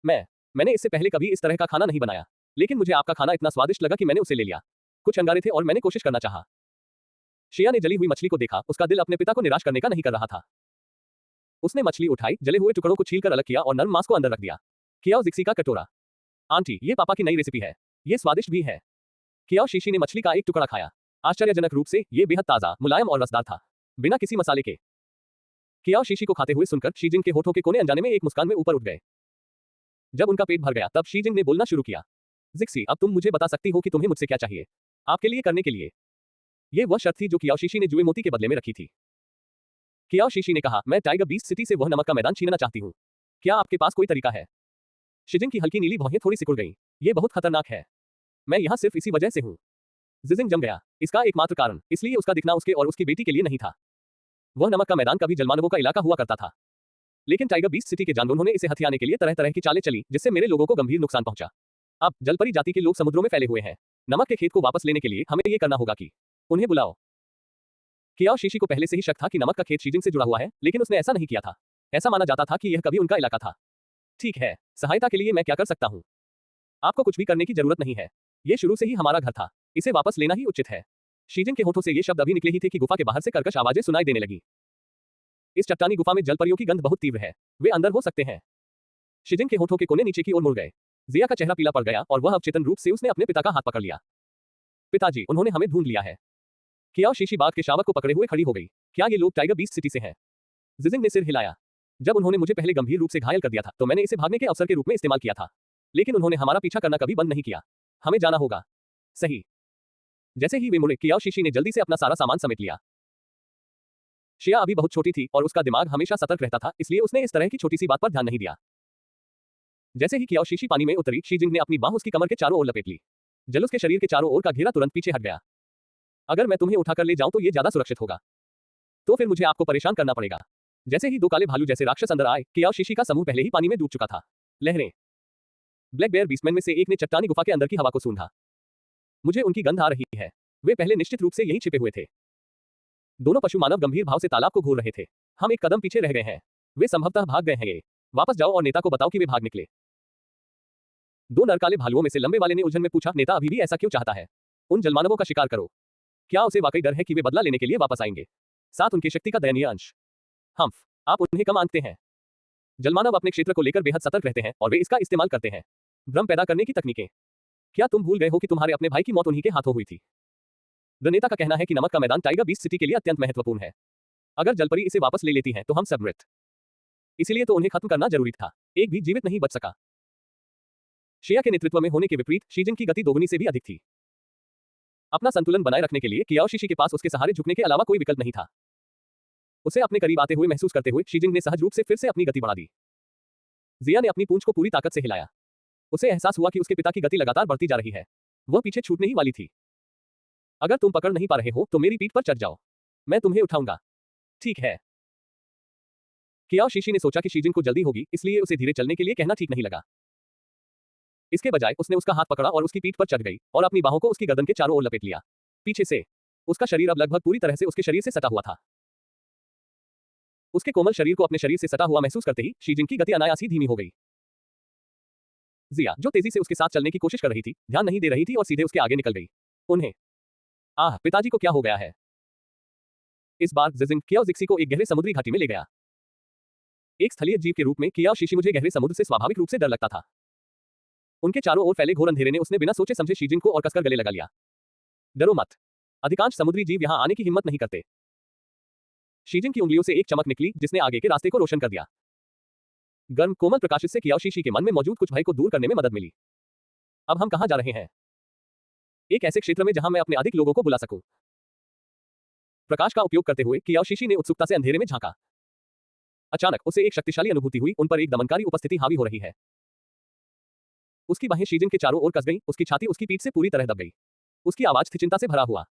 मैंने इससे पहले कभी इस तरह का खाना नहीं बनाया, लेकिन मुझे आपका खाना इतना स्वादिष्ट लगा कि मैंने उसे ले लिया। कुछ अंगारे थे और मैंने कोशिश करना चाहा। शिया ने जली हुई मछली को देखा, उसका दिल अपने पिता को निराश करने का नहीं कर रहा था। उसने मछली उठाई, जले हुए टुकड़ों को छीलकर अलग किया और नर्म मांस को अंदर रख दिया। कियाओ जिक्सी का कटोरा। आंटी, ये पापा की नई रेसिपी है। ये स्वादिष्ट भी है। कियाओ शीशी ने मछली का एक टुकड़ा खाया। आश्चर्यजनक रूप से ये बेहद ताजा, मुलायम और रसदार था, बिना किसी मसाले के। कियाओ शीशी को खाते हुए सुनकर शीजिंग के होठों के कोने अनजाने में एक मुस्कान में ऊपर उठ गए। जब उनका पेट भर गया तब शीजिंग ने बोलना शुरू किया। जिक्सी, अब तुम मुझे बता सकती हो कि तुम्हें मुझसे क्या चाहिए? आपके लिए करने के लिए। ये वह शर्त थी जो कियाओ शीशी ने जुए मोती के बदले में रखी थी। कियाओ शीशी ने कहा, मैं टाइगर बीस्ट सिटी से वह नमक का मैदान छीनना चाहती हूँ। क्या आपके पास कोई तरीका है? शीजिंग की हल्की नीली भौहें थोड़ी सिकुड़ गईं। ये बहुत खतरनाक है। मैं यहाँ सिर्फ इसी वजह से हूँ। जिजिंग जम गया। इसका एकमात्र कारण, इसलिए उसका दिखना उसके और उसकी बेटी के लिए नहीं था। वह नमक का मैदान कभी जलमानवों का इलाका हुआ करता था, लेकिन टाइगर बीस्ट सिटी के जानवरों ने इसे हथियाने के लिए तरह तरह की चालें चली, जिससे मेरे लोगों को गंभीर नुकसान पहुंचा। अब जलपरी जाति के लोग समुद्रों में फैले हुए हैं। नमक के खेत को वापस लेने के लिए हमें ये करना होगा कि उन्हें बुलाओ। कियाओ शीशी को पहले से ही शक था कि नमक का खेत शीजिंग से जुड़ा हुआ है, लेकिन उसने ऐसा नहीं किया था। ऐसा माना जाता था कि यह कभी उनका इलाका था। ठीक है, सहायता के लिए मैं क्या कर सकता हूँ? आपको कुछ भी करने की जरूरत नहीं है। ये शुरू से ही हमारा घर था, इसे वापस लेना ही उचित है। शीजिंग के होठों से ये शब्द अभी निकले ही थे कि गुफा के बाहर से कर्कश आवाजें सुनाई देने लगी। इस चट्टानी गुफा में जलपरियों की गंध बहुत तीव्र है, वे अंदर हो सकते हैं। शीजिंग के होठों के कोने नीचे की ओर मुड़ गए। जिया का चेहरा पीला पड़ गया और वह अवचेतन रूप से उसने अपने पिता का हाथ पकड़ लिया। पिताजी, उन्होंने हमें ढूंढ लिया है। कियाओ शीशी बाघ के शावक को पकड़े हुए खड़ी हो गई। क्या ये लोग टाइगर बीस्ट सिटी से हैं? जिजिंग ने सिर हिलाया। जब उन्होंने मुझे पहले गंभीर रूप से घायल कर दिया था तो मैंने इसे भागने के अवसर के रूप में इस्तेमाल किया था, लेकिन उन्होंने हमारा पीछा करना कभी बंद नहीं किया। हमें जाना होगा। सही। जैसे ही वे मुड़े, कियाओ शीशी ने जल्दी से अपना सारा सामान समेट लिया। शिया अभी बहुत छोटी थी और उसका दिमाग हमेशा सतर्क रहता था, इसलिए उसने इस तरह की छोटी सी बात पर ध्यान नहीं दिया। जैसे ही कियाओ शीशी पानी में उतरी, शीजिंग ने अपनी बाह उसकी कमर के चारों ओर लपेट ली। जलूस के शरीर के चारों ओर का घेरा तुरंत पीछे हट गया। अगर मैं तुम्हें उठाकर ले जाऊं तो ये ज्यादा सुरक्षित होगा, तो फिर मुझे आपको परेशान करना पड़ेगा। जैसे ही दो काले भालू जैसे राक्षस अंदर आए, कियाओ शीशी का समूह पहले ही पानी में डूब चुका था। लहरें। ब्लैक बेयर बीस्टमैन में से एक ने चट्टानी गुफा के अंदर की हवा को सूंघा। मुझे उनकी गंध आ रही है। वे पहले निश्चित रूप से यहीं छिपे हुए थे। दोनों पशु मानव गंभीर भाव से तालाब को घूर रहे थे। हम एक कदम पीछे रह गए हैं। वे संभवतः भाग गए हैं। ये वापस जाओ और नेता को बताओ कि वे भाग निकले। दो नरकाले भालुओं में से लंबे वाले ने उलझन में पूछा, नेता अभी भी ऐसा क्यों चाहता है? उन जलमानवों का शिकार करो। क्या उसे वाकई डर है कि वे बदला लेने के लिए वापस आएंगे? साथ उनकी शक्ति का दयनीय अंश। हम्फ, आप उन्हें कम आंकते हैं। जलमानव अपने क्षेत्र को लेकर बेहद सतर्क रहते हैं और वे इसका इस्तेमाल करते हैं। भ्रम पैदा करने की तकनीकें। क्या तुम भूल गए हो कि तुम्हारे अपने भाई की मौत उन्हीं के हाथों हुई थी? नेता का कहना है कि नमक का मैदान टाइगर बीस्ट सिटी के लिए अत्यंत महत्वपूर्ण है। अगर जलपरी इसे वापस ले लेती हैं तो हम सब मृत। इसलिए तो उन्हें खत्म करना जरूरी था। एक भी जीवित नहीं बच सका। शिया के नेतृत्व में होने के विपरीत शीजिंग की गति दोगुनी से भी अधिक थी। अपना संतुलन बनाए रखने के लिए कियाओ शीशी के पास उसके सहारे झुकने के अलावा कोई विकल्प नहीं था। उसे अपने करीब आते हुए महसूस करते हुए शीजिंग ने सहज रूप से फिर से अपनी गति बढ़ा दी। जिया ने अपनी पूंछ को पूरी ताकत से हिलाया। उसे एहसास हुआ कि उसके पिता की गति लगातार बढ़ती जा रही है। वह पीछे छूटने ही वाली थी। अगर तुम पकड़ नहीं पा रहे हो तो मेरी पीठ पर चढ़ जाओ, मैं तुम्हें उठाऊंगा। ठीक है। कियाओ शीशी ने सोचा कि शीजिंग को जल्दी होगी, इसलिए उसे धीरे चलने के लिए कहना ठीक नहीं लगा। इसके बजाय उसने उसका हाथ पकड़ा और उसकी पीठ पर चढ़ गई और अपनी बाहों को उसकी गर्दन के चारों ओर लपेट लिया। पीछे से उसका शरीर अब लगभग पूरी तरह से उसके शरीर से सटा हुआ था। उसके कोमल शरीर को अपने शरीर से सटा हुआ महसूस करते ही शीजिंग की गति अनायास ही धीमी हो गई। जिया, जो तेजी से उसके साथ चलने की कोशिश कर रही थी, ध्यान नहीं दे रही थी और सीधे उसके आगे निकल गई। उन्हें आह, पिताजी को क्या हो गया है? इस बार जिजिंग कियाओ जिक्सी को एक गहरे समुद्री घाटी में ले गया। एक स्थलीय जीव के रूप में कियाओ शीशी मुझे गहरे समुद्र से स्वाभाविक रूप से डर लगता था। उनके चारों ओर फैले घोर अंधेरे ने उसने बिना सोचे समझे शीजिंग को और कसकर गले लगा लिया। डरो मत, अधिकांश समुद्री जीव यहां आने की हिम्मत नहीं करते। शीजिंग की उंगलियों से एक चमक निकली जिसने आगे के रास्ते को रोशन कर दिया। गर्म कोमल प्रकाशित से कियाओ शीशी के मन में मौजूद कुछ भय को दूर करने में मदद मिली। अब हम कहां जा रहे हैं? एक ऐसे क्षेत्र में जहां मैं अपने अधिक लोगों को बुला सकूं। प्रकाश का उपयोग करते हुए कियाओ शीशी ने उत्सुकता से अंधेरे में झांका। अचानक उसे एक शक्तिशाली अनुभूति हुई, उन पर एक दमनकारी उपस्थिति हावी हो रही है। उसकी बाहें शीजिंग के चारों ओर कस गईं, उसकी छाती उसकी पीठ से पूरी तरह दब गई। उसकी आवाज थी चिंता से भरा हुआ।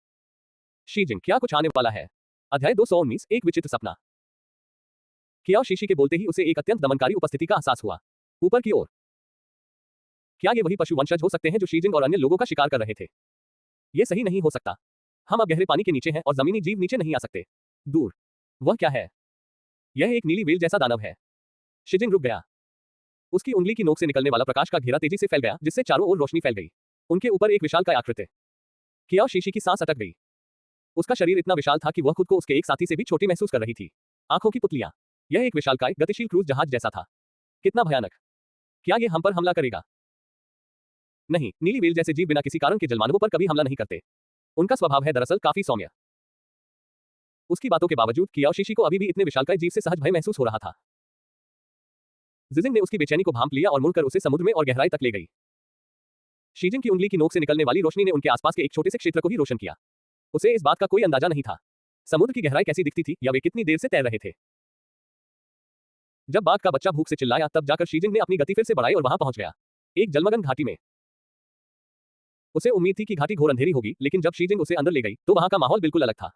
शीजिंग, क्या कुछ आने वाला है? अध्याय 219, एक विचित्र सपना। कियाओ शीशी के बोलते ही उसे एक अत्यंत दमनकारी उपस्थिति का एहसास हुआ। ऊपर की ओर। क्या ये वही पशु वंशज हो सकते हैं जो शीजिंग और अन्य लोगों का शिकार कर रहे थे? ये सही नहीं हो सकता। हम अब गहरे पानी के नीचे हैं और जमीनी जीव नीचे नहीं आ सकते। दूर। वह क्या है? यह एक नीली वेल जैसा दानव है। शीजिंग रुक गया। उसकी उंगली की नोक से निकलने वाला प्रकाश का घेरा तेजी से फैल गया, जिससे चारों ओर रोशनी फैल गई। उनके ऊपर एक विशालकाय आकृति। कियाओ शीशी की सांस अटक गई। उसका शरीर इतना विशाल था कि वह खुद को उसके एक साथी से भी छोटी महसूस कर रही थी। आंखों की पुतलियां। यह एक विशालकाय गतिशील क्रूज जहाज जैसा था। कितना भयानक। क्या यह हम पर हमला करेगा? नहीं, नीली वेल जैसे जीव बिना किसी कारण के जलमानवों पर कभी हमला नहीं करते। उनका स्वभाव है दरअसल काफी सौम्य। उसकी बातों के बावजूद कियाओ शीशी को अभी भी इतने विशालकाय जीव से सहज भय महसूस हो रहा था। जिजिंग ने उसकी बेचैनी को भांप लिया और मुड़कर उसे समुद्र में और गहराई तक ले गई। शीजिंग की उंगली की नोक से निकलने वाली रोशनी ने उनके आसपास के एक छोटे से क्षेत्र को ही रोशन किया। उसे इस बात का कोई अंदाजा नहीं था समुद्र की गहराई कैसी दिखती थी या वे कितनी देर से तैर रहे थे। जब बाघ का बच्चा भूख से चिल्लाया तब जाकर शीजिंग ने अपनी गति फिर से बढ़ाई और वहां पहुंच गया, एक जलमग्न घाटी में। उसे उम्मीद थी कि घाटी घोर अंधेरी होगी, लेकिन जब शीजिंग उसे अंदर ले गई तो वहां का माहौल बिल्कुल अलग था।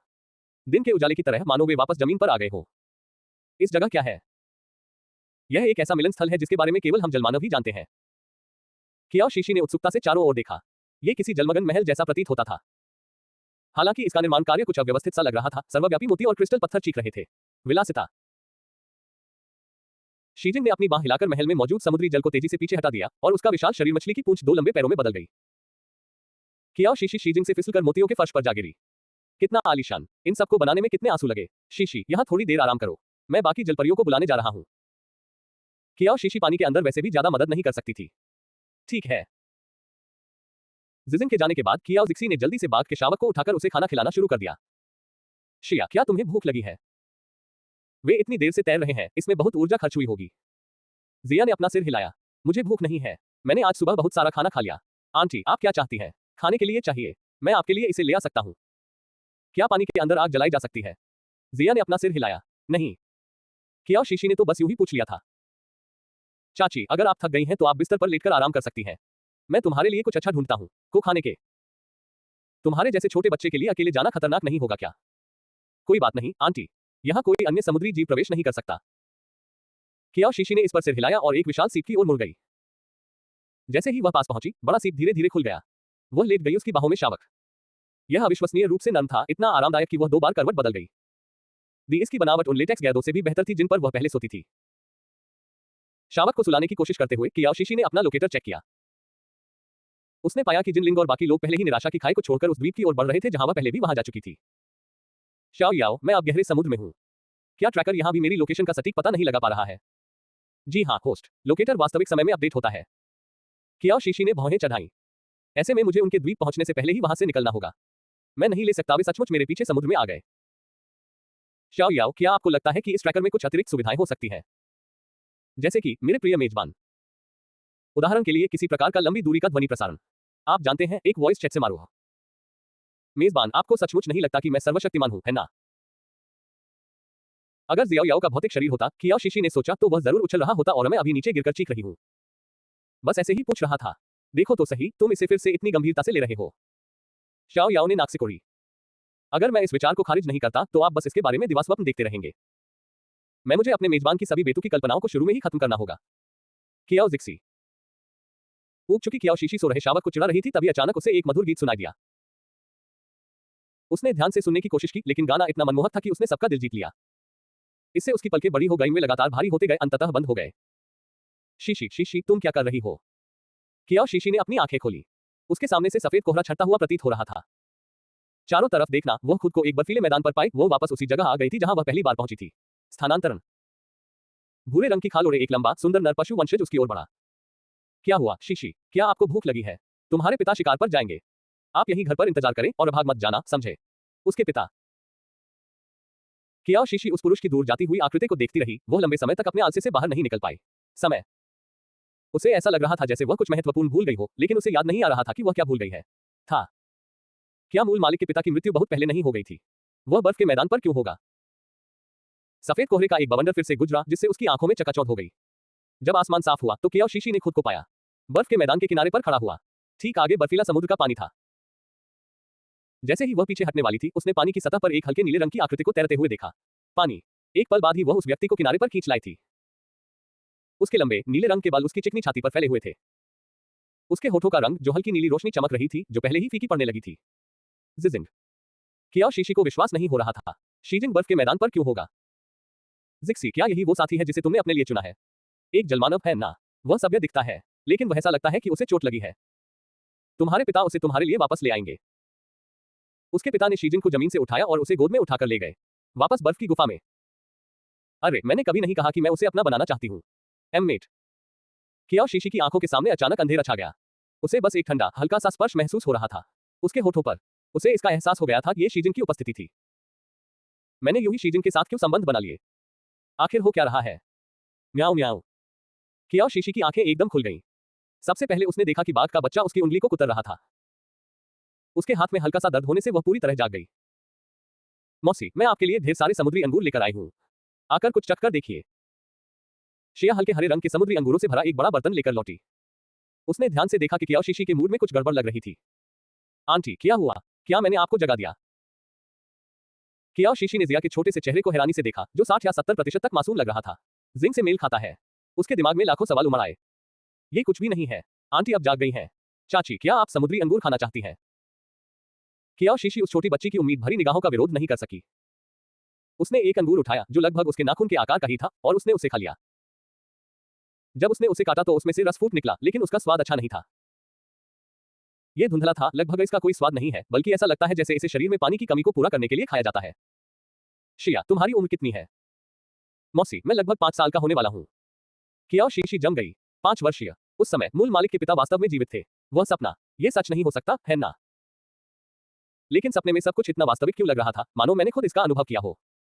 दिन के उजाले की तरह मानो वे वापस जमीन पर आ गए हो। इस जगह क्या है? यह एक ऐसा मिलन स्थल है जिसके बारे में केवल हम जलमानव ही जानते हैं। कियाओ शीशी ने उत्सुकता से चारों ओर देखा। यह किसी जलमग्न महल जैसा प्रतीत होता था। हालांकि इसका निर्माण कार्य कुछ अव्यवस्थित सा लग रहा था। सर्वव्यापी मोती और क्रिस्टल पत्थर चीख रहे थे। विलासिता। शीजिंग ने अपनी बांह हिलाकर महल में मौजूद समुद्री जल को तेजी से पीछे हटा दिया और उसका विशाल शरीर मछली की पूंछ 2 लंबे पैरों में बदल गई। कियाओ शीशी शीजिंग से फिसलकर मोतियों के फर्श पर जा गिरी। कितना आलीशान! इन सबको बनाने में कितने आंसू लगे। शीशी, यहाँ थोड़ी देर आराम करो, मैं बाकी जलपरियों को बुलाने जा रहा हूँ। कियाओ शीशी पानी के अंदर वैसे भी ज्यादा मदद नहीं कर सकती थी। ठीक है। जिजिंग के जाने के बाद कियाओ जिक्सी ने जल्दी से बाघ के शावक को उठाकर उसे खाना खिलाना शुरू कर दिया। शिया, क्या तुम्हें भूख लगी है? वे इतनी देर से तैर रहे हैं, इसमें बहुत ऊर्जा खर्च हुई होगी। जिया ने अपना सिर हिलाया। मुझे भूख नहीं है, मैंने आज सुबह बहुत सारा खाना खा लिया। आंटी, आप क्या चाहती हैं? खाने के लिए चाहिए, मैं आपके लिए इसे ले आ सकता हूँ। क्या पानी के अंदर आग जलाई जा सकती है? जिया ने अपना सिर हिलाया। नहीं। कियाओ शीशी ने तो बस यूं ही पूछ लिया था। चाची, अगर आप थक गई हैं तो आप बिस्तर पर लेटकर आराम कर सकती हैं। मैं तुम्हारे लिए कुछ अच्छा ढूंढता हूँ को खाने के। तुम्हारे जैसे छोटे बच्चे के लिए अकेले जाना खतरनाक नहीं होगा क्या? कोई बात नहीं आंटी, यहाँ कोई अन्य समुद्री जीव प्रवेश नहीं कर सकता। कियाओ शीशी ने इस पर सिर हिलाया और एक विशाल सीप की ओर मुड़ गई। जैसे ही वह पास पहुंची, बड़ा सीप धीरे धीरे खुल गया। वह लेट गई उसकी बाहों में शावक। यह अविश्वसनीय रूप से नरम था, इतना आरामदायक कि वह 2 बार करवट बदल गई। इसकी बनावट उन लेटेक्स गेंदों से भी बेहतर थी जिन पर वह पहले सोती थी। शावक को सुलाने की कोशिश करते हुए कियाओ शीशी ने अपना लोकेटर चेक किया। उसने पाया कि जिनलिंग और बाकी लोग पहले ही निराशा की खाई को छोड़कर उस द्वीप की ओर बढ़ रहे थे जहां वह पहले भी वहां जा चुकी थी। शाओ याओ, मैं अब गहरे समुद्र में हूं। क्या ट्रैकर यहां भी मेरी लोकेशन का सटीक पता नहीं लगा पा रहा है? जी हाँ होस्ट, लोकेटर वास्तविक समय में अपडेट होता है। कियाओ शीशी ने भौहें चढ़ाई। ऐसे में मुझे उनके द्वीप पहुंचने से पहले ही वहां से निकलना होगा। मैं नहीं ले सकता, वे सचमुच मेरे पीछे समुद्र में आ गए। शाओ याओ, क्या आपको लगता है कि इस ट्रैकर में कुछ अतिरिक्त सुविधाएं हो सकती हैं? जैसे कि मेरे प्रिय मेजबान, उदाहरण के लिए किसी प्रकार का लंबी दूरी का ध्वनि प्रसारण। आप जानते हैं, एक वॉइस चैट से मारो। मेजबान, आपको सचमुच नहीं लगता कि मैं सर्वशक्तिमान हूं, है ना? अगर जियाओ याओ का भौतिक शरीर होता, कियाओ शीशी ने सोचा, तो वह जरूर उछल रहा होता और मैं अभी नीचे गिरकर चीख रही हूं। बस ऐसे ही पूछ रहा था। देखो तो सही, तुम इसे फिर से इतनी गंभीरता से ले रहे हो। शाओ याओ ने नाक सिकोड़ी। अगर मैं इस विचार को खारिज नहीं करता तो आप बस इसके बारे में दिवास्वप्न देखते रहेंगे। मुझे अपने मेजबान की सभी बेतुकी कल्पनाओं को शुरू में ही खत्म करना होगा। कियाओ जिक्सी। ऊब चुकी कियाओ शीशी सो रहे शावक को चिढ़ा रही थी, तभी अचानक उसे एक मधुर गीत सुनाई दिया। उसने ध्यान से सुनने की कोशिश की, लेकिन गाना इतना मनमोहक था कि उसने सबका दिल जीत लिया। इससे उसकी पलकें बड़ी हो गईं, वे लगातार भारी होते गए, अंततः बंद हो गए। शीशी, शीशी, तुम क्या कर रही हो? कियाओ शीशी ने अपनी आंखें खोली। उसके सामने से सफेद कोहरा छटता हुआ प्रतीत हो रहा था। चारों तरफ देखना, वह खुद को एक बर्फीले मैदान पर पाई। वो वापस उसी जगह आ गई थी जहां वह पहली बार पहुंची थी। स्थानांतरण। भूरे रंग की खाल ओढ़े एक लंबा सुंदर नर पशु वंशज उसकी ओर बढ़ा। क्या हुआ शीशी, क्या आपको भूख लगी है? तुम्हारे पिता शिकार पर जाएंगे, आप यही घर पर इंतजार करें और भाग मत जाना, समझे? उसके पिता। कियाओ शीशी उस पुरुष की दूर जाती हुई आकृति को देखती रही। वह लंबे समय तक अपने आलसे से बाहर नहीं निकल पाई। समय। उसे ऐसा लग रहा था जैसे वह कुछ महत्वपूर्ण भूल गई हो, लेकिन उसे याद नहीं आ रहा था कि वह क्या भूल गई है। था। क्या मूल मालिक के पिता की मृत्यु बहुत पहले नहीं हो गई थी? वह बर्फ के मैदान पर क्यों होगा? सफेद कोहरे का एक बवंडर फिर से गुजरा, जिससे उसकी आंखों में चकाचौंध हो गई। जब आसमान साफ हुआ तो कियाओ शीशी ने खुद को पाया। बर्फ के मैदान के किनारे पर खड़ा हुआ। ठीक आगे बर्फीला समुद्र का पानी था। जैसे ही वह पीछे हटने वाली थी, उसने पानी की सतह पर एक हल्के नीले रंग की आकृति को तैरते हुए देखा। पानी। एक पल बाद ही वह उस व्यक्ति को किनारे पर खींच लाई थी। उसके लंबे नीले रंग के बाल उसकी चिकनी छाती पर फैले हुए थे। उसके होठों का रंग जो हल्की नीली रोशनी चमक रही थी, जो पहले ही फीकी पड़ने लगी थी। जिजिंग। कियाओ शीशी को विश्वास नहीं हो रहा था। शीजिंग बर्फ के मैदान पर क्यों होगा? जिक्सी, क्या यही वो साथी है जिसे तुमने अपने लिए चुना है? एक जलमानव है ना? वह सभ्य दिखता है, लेकिन वह ऐसा लगता है कि उसे चोट लगी है। तुम्हारे पिता उसे तुम्हारे लिए वापस ले आएंगे। उसके पिता ने शीजिंग को जमीन से उठाया और उसे गोद में उठाकर ले गए वापस बर्फ की गुफा में। अरे, मैंने कभी नहीं कहा कि मैं उसे अपना बनाना चाहती हूँ। एममेट। कियाओ शीशी की आंखों के सामने अचानक अंधेरा छा गया। उसे बस एक ठंडा, हल्का सा स्पर्श महसूस हो रहा था। उसके होठों पर। उसे इसका एहसास हो गया था कि ये शीजिन की उपस्थिति थी। मैंने यूं ही शीजिन के साथ क्यों संबंध बना लिए? आखिर हो क्या रहा है? म्याऊं म्याऊं। कियाओ शीशी की आंखें एकदम खुल गईं। सबसे पहले उसने देखा कि बाघ का बच्चा उसकी उंगली को कुतर रहा था। उसके हाथ में हल्का सा दर्द होने से वह पूरी तरह जाग गई। मौसी, मैं आपके लिए ढेर सारे समुद्री अंगूर लेकर आई हूं। आकर कुछ चखकर देखिए। शिया हल्के हरे रंग के समुद्री अंगूरों से भरा एक बड़ा बर्तन लेकर लौटी। उसने ध्यान से देखा कि कियाओ शीशी के मूड में कुछ गड़बड़ लग रही थी। आंटी, क्या हुआ? क्या मैंने आपको जगा दिया? कियाओ शीशी ने जिया के छोटे से चेहरे को हैरानी से देखा, जो 60 या 70% तक मासूम लग रहा था। जिंग से मेल खाता है। उसके दिमाग में लाखों सवाल उमड़ आए। ये कुछ भी नहीं है। आंटी अब जाग गई हैं। चाची, क्या आप समुद्री अंगूर खाना चाहती हैं? कियाओ शीशी उस छोटी बच्ची की उम्मीद भरी निगाहों का विरोध नहीं कर सकी। उसने एक अंगूर उठाया जो लगभग उसके नाखून के आकार का ही था और उसने उसे खा लिया। जब उसने उसे काटा तो उसमें से रस फूट निकला, लेकिन उसका स्वाद अच्छा नहीं था। यह धुंधला था, लगभग इसका कोई स्वाद नहीं है, बल्कि ऐसा लगता है जैसे इसे शरीर में पानी की कमी को पूरा करने के लिए खाया जाता है। शिया, तुम्हारी उम्र कितनी है? मौसी, मैं लगभग 5 साल का होने वाला हूँ। कियाओ शीशी जम गई। 5 वर्षीय। उस समय मूल मालिक के पिता वास्तव में जीवित थे। वह सपना। यह सच नहीं हो सकता है ना? लेकिन सपने में सब कुछ इतना वास्तविक क्यों लग रहा था, मानो मैंने खुद इसका अनुभव किया हो।